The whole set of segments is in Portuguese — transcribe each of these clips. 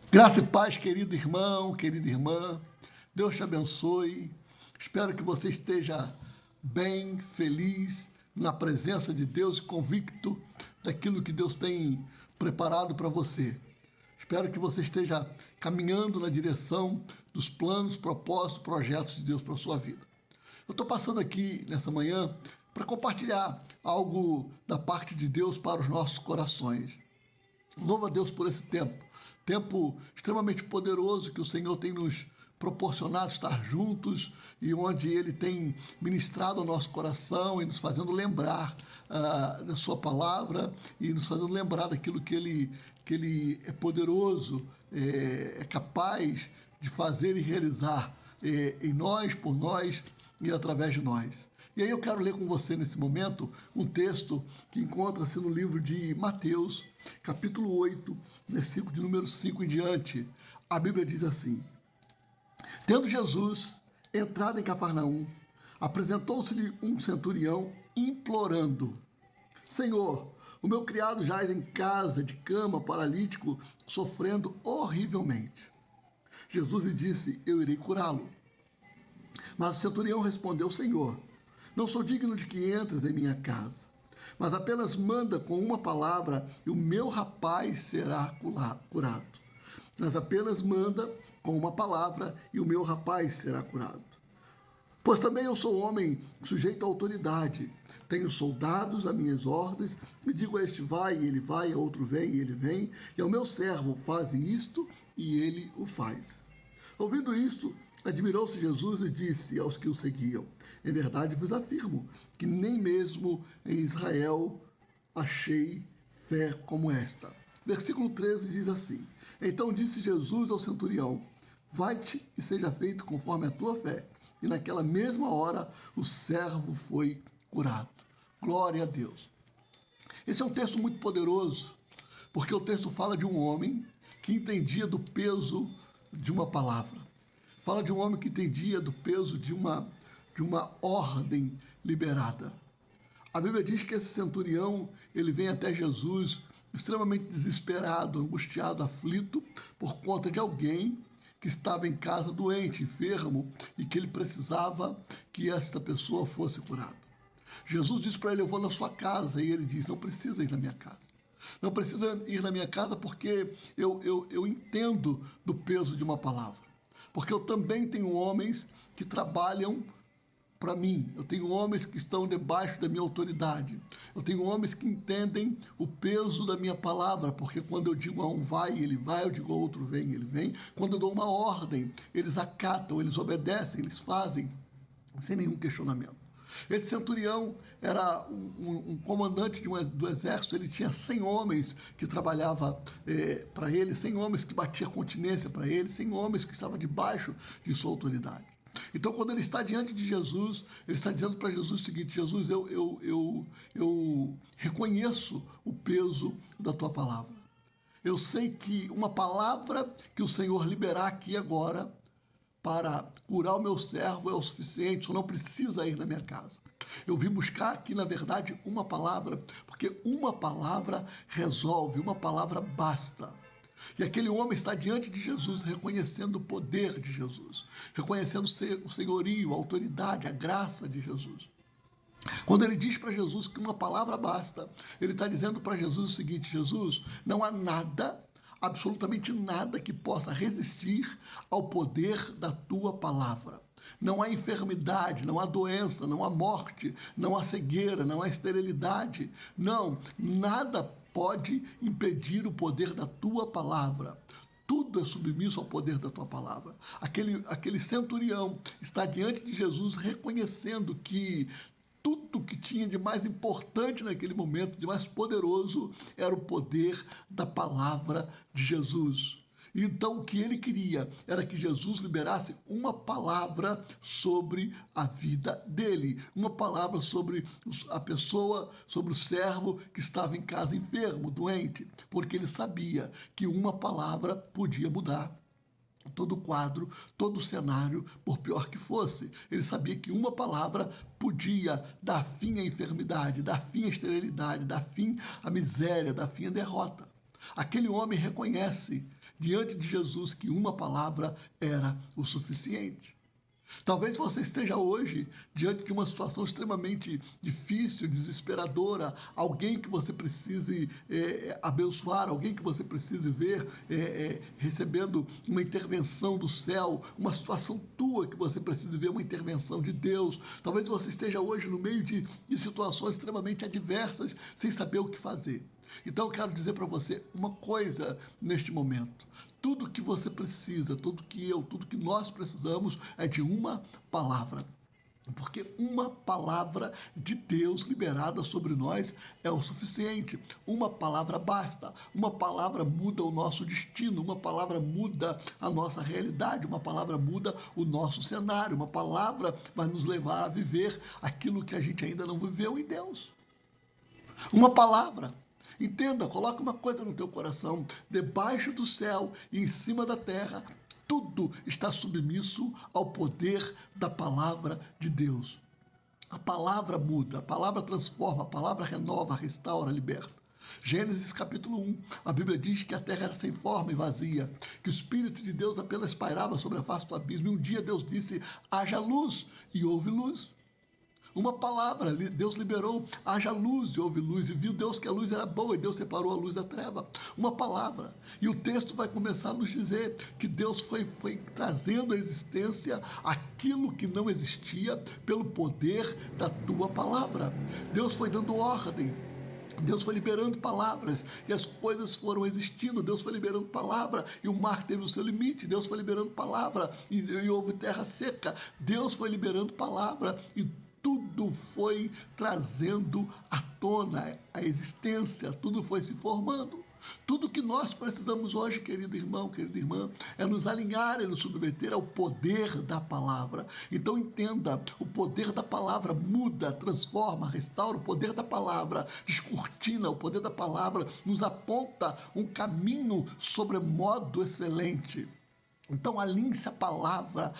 Graça e paz, querido irmão, querida irmã. Deus te abençoe. Espero que você esteja bem, feliz, na presença de Deus e convicto daquilo que Deus tem preparado para você. Espero que você esteja caminhando na direção dos planos, propósitos, projetos de Deus para a sua vida. Eu estou passando aqui nessa manhã para compartilhar algo da parte de Deus para os nossos corações. Louva a Deus por esse tempo extremamente poderoso que o Senhor tem nos proporcionado estar juntos e onde Ele tem ministrado ao nosso coração e nos fazendo lembrar da Sua palavra e nos fazendo lembrar daquilo que Ele é poderoso, é capaz de fazer e realizar em nós, por nós e através de nós. E aí eu quero ler com você nesse momento um texto que encontra-se no livro de Mateus, capítulo 8, versículo de número 5 em diante. A Bíblia diz assim: Tendo Jesus entrado em Cafarnaum, apresentou-se-lhe um centurião implorando: Senhor, o meu criado jaz em casa, de cama, paralítico, sofrendo horrivelmente. Jesus lhe disse: Eu irei curá-lo. Mas o centurião respondeu: Senhor, não sou digno de que entres em minha casa, mas apenas manda com uma palavra e o meu rapaz será curado. Mas apenas manda com uma palavra e o meu rapaz será curado. Pois também eu sou homem sujeito à autoridade. Tenho soldados a minhas ordens, e digo a este vai, e ele vai, a outro vem, e ele vem, e ao meu servo faze isto, e ele o faz. Ouvindo isto, admirou-se Jesus e disse aos que o seguiam: Em verdade vos afirmo que nem mesmo em Israel achei fé como esta. Versículo 13 diz assim: Então disse Jesus ao centurião: Vai-te e seja feito conforme a tua fé. E naquela mesma hora o servo foi curado. Glória a Deus. Esse é um texto muito poderoso, porque o texto fala de um homem que entendia do peso de uma palavra. Fala de um homem que entendia do peso de uma ordem liberada. A Bíblia diz que esse centurião, ele vem até Jesus extremamente desesperado, angustiado, aflito, por conta de alguém que estava em casa doente, enfermo, e que ele precisava que esta pessoa fosse curada. Jesus disse para ele: Eu vou na sua casa. E ele diz: Não precisa ir na minha casa. Não precisa ir na minha casa porque eu entendo do peso de uma palavra. Porque eu também tenho homens que trabalham para mim. Eu tenho homens que estão debaixo da minha autoridade. Eu tenho homens que entendem o peso da minha palavra, porque quando eu digo a um vai, ele vai, eu digo ao outro vem, ele vem. Quando eu dou uma ordem, eles acatam, eles obedecem, eles fazem, sem nenhum questionamento. Esse centurião era um comandante do exército, ele tinha 100 homens que trabalhavam para ele, 100 homens que batiam continência para ele, 100 homens que estavam debaixo de sua autoridade. Então, quando ele está diante de Jesus, ele está dizendo para Jesus o seguinte: Jesus, eu reconheço o peso da tua palavra. Eu sei que uma palavra que o Senhor liberar aqui agora para curar o meu servo é o suficiente, o Senhor não precisa ir na minha casa. Eu vim buscar aqui, na verdade, uma palavra, porque uma palavra resolve, uma palavra basta. E aquele homem está diante de Jesus, reconhecendo o poder de Jesus, reconhecendo o senhorio, a autoridade, a graça de Jesus. Quando ele diz para Jesus que uma palavra basta, ele está dizendo para Jesus o seguinte: Jesus, não há nada, absolutamente nada que possa resistir ao poder da tua palavra. Não há enfermidade, não há doença, não há morte, não há cegueira, não há esterilidade. Não, nada pode impedir o poder da tua palavra. Tudo é submisso ao poder da tua palavra. Aquele centurião está diante de Jesus reconhecendo que tudo que tinha de mais importante naquele momento, de mais poderoso, era o poder da palavra de Jesus. Então, o que ele queria era que Jesus liberasse uma palavra sobre a vida dele, uma palavra sobre a pessoa, sobre o servo que estava em casa enfermo, doente, porque ele sabia que uma palavra podia mudar todo o quadro, todo o cenário, por pior que fosse. Ele sabia que uma palavra podia dar fim à enfermidade, dar fim à esterilidade, dar fim à miséria, dar fim à derrota. Aquele homem reconhece diante de Jesus que uma palavra era o suficiente. Talvez você esteja hoje diante de uma situação extremamente difícil, desesperadora, alguém que você precise abençoar, alguém que você precise ver recebendo uma intervenção do céu, uma situação tua que você precise ver uma intervenção de Deus. Talvez você esteja hoje no meio de situações extremamente adversas, sem saber o que fazer. Então eu quero dizer para você uma coisa neste momento. Tudo que você precisa, tudo que nós precisamos é de uma palavra. Porque uma palavra de Deus liberada sobre nós é o suficiente. Uma palavra basta. Uma palavra muda o nosso destino. Uma palavra muda a nossa realidade. Uma palavra muda o nosso cenário. Uma palavra vai nos levar a viver aquilo que a gente ainda não viveu em Deus. Uma palavra. Entenda, coloque uma coisa no teu coração. Debaixo do céu e em cima da terra, tudo está submisso ao poder da palavra de Deus. A palavra muda, a palavra transforma, a palavra renova, restaura, liberta. Gênesis capítulo 1, a Bíblia diz que a terra era sem forma e vazia, que o Espírito de Deus apenas pairava sobre a face do abismo. E um dia Deus disse, haja luz, e houve luz. Uma palavra, Deus liberou, haja luz e houve luz, e viu Deus que a luz era boa, e Deus separou a luz da treva. Uma palavra. E o texto vai começar a nos dizer que Deus foi trazendo à existência aquilo que não existia pelo poder da tua palavra. Deus foi dando ordem. Deus foi liberando palavras e as coisas foram existindo. Deus foi liberando palavra e o mar teve o seu limite. Deus foi liberando palavra e houve terra seca. Deus foi liberando palavra e tudo foi trazendo à tona a existência, tudo foi se formando. Tudo que nós precisamos hoje, querido irmão, querida irmã, é nos alinhar e nos submeter ao poder da palavra. Então entenda, o poder da palavra muda, transforma, restaura. O poder da palavra descortina, o poder da palavra nos aponta um caminho sobremodo excelente. Então alinhe-se a palavra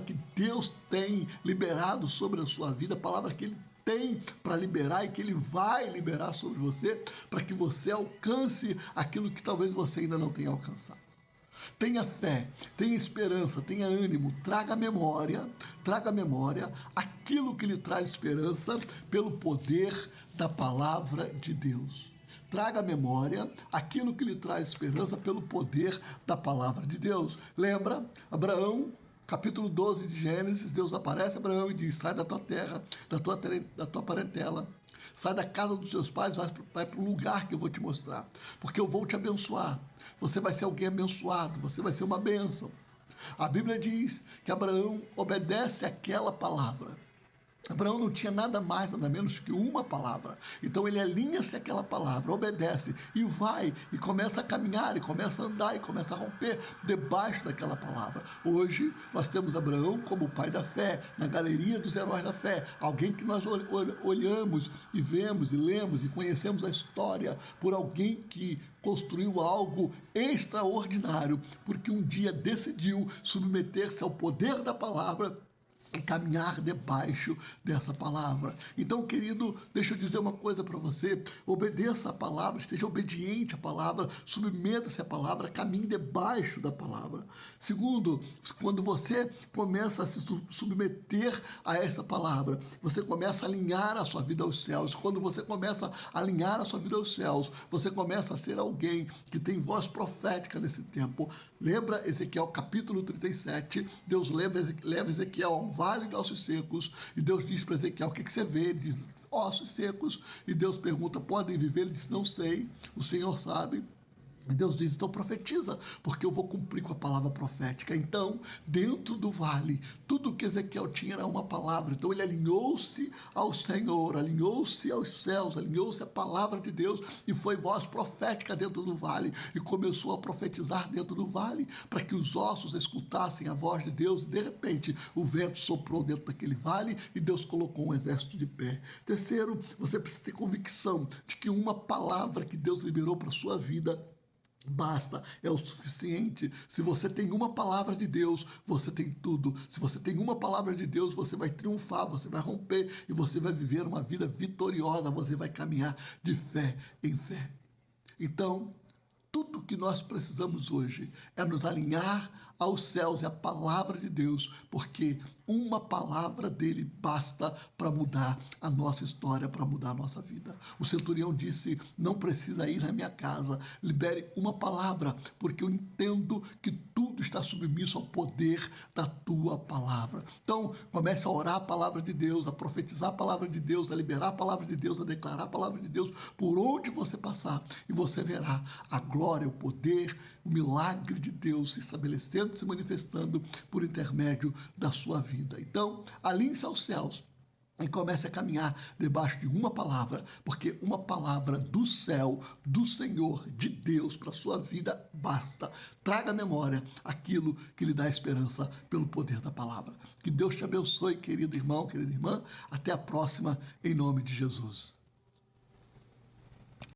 que Deus tem liberado sobre a sua vida, a palavra que Ele tem para liberar e que Ele vai liberar sobre você, para que você alcance aquilo que talvez você ainda não tenha alcançado. Tenha fé, tenha esperança, tenha ânimo, traga à memória aquilo que lhe traz esperança pelo poder da palavra de Deus. Traga à memória aquilo que lhe traz esperança pelo poder da palavra de Deus. Lembra, Abraão, capítulo 12 de Gênesis, Deus aparece a Abraão e diz, sai da tua terra, da tua parentela, sai da casa dos seus pais, vai para um lugar que eu vou te mostrar, porque eu vou te abençoar. Você vai ser alguém abençoado, você vai ser uma bênção. A Bíblia diz que Abraão obedece àquela palavra. Abraão não tinha nada mais, nada menos que uma palavra. Então ele alinha-se àquela palavra, obedece e vai, e começa a caminhar, e começa a andar, e começa a romper debaixo daquela palavra. Hoje nós temos Abraão como o pai da fé, na galeria dos heróis da fé, alguém que nós olhamos e vemos e lemos e conhecemos a história por alguém que construiu algo extraordinário, porque um dia decidiu submeter-se ao poder da palavra e caminhar debaixo dessa palavra. Então, querido, deixa eu dizer uma coisa para você. Obedeça a palavra, esteja obediente à palavra, submeta-se à palavra, caminhe debaixo da palavra. Segundo, quando você começa a se submeter a essa palavra, você começa a alinhar a sua vida aos céus. Quando você começa a alinhar a sua vida aos céus, você começa a ser alguém que tem voz profética nesse tempo. Lembra Ezequiel capítulo 37, Deus leva Ezequiel a um vale de ossos secos, e Deus diz para Ezequiel, o que você vê? Ele diz, ossos secos, e Deus pergunta, podem viver? Ele diz, não sei, o Senhor sabe. E Deus diz, então profetiza, porque eu vou cumprir com a palavra profética. Então, dentro do vale, tudo que Ezequiel tinha era uma palavra. Então ele alinhou-se ao Senhor, alinhou-se aos céus, alinhou-se à palavra de Deus e foi voz profética dentro do vale. E começou a profetizar dentro do vale, para que os ossos escutassem a voz de Deus. E de repente, o vento soprou dentro daquele vale e Deus colocou um exército de pé. Terceiro, você precisa ter convicção de que uma palavra que Deus liberou para a sua vida basta, é o suficiente. Se você tem uma palavra de Deus, você tem tudo. Se você tem uma palavra de Deus, você vai triunfar, você vai romper e você vai viver uma vida vitoriosa, você vai caminhar de fé em fé. Então, Tudo que nós precisamos hoje é nos alinhar aos céus e à palavra de Deus, porque uma palavra dele basta para mudar a nossa história, para mudar a nossa vida. O centurião disse: não precisa ir na minha casa, libere uma palavra, porque eu entendo que tudo está submisso ao poder da tua palavra. Então, comece a orar a palavra de Deus, a profetizar a palavra de Deus, a liberar a palavra de Deus, a declarar a palavra de Deus por onde você passar, e você verá a glória, o poder, o milagre de Deus se estabelecendo, se manifestando por intermédio da sua vida. Então, alinhe-se aos céus e comece a caminhar debaixo de uma palavra, porque uma palavra do céu, do Senhor, de Deus para a sua vida basta. Traga à memória aquilo que lhe dá esperança pelo poder da palavra. Que Deus te abençoe, querido irmão, querida irmã. Até a próxima, em nome de Jesus.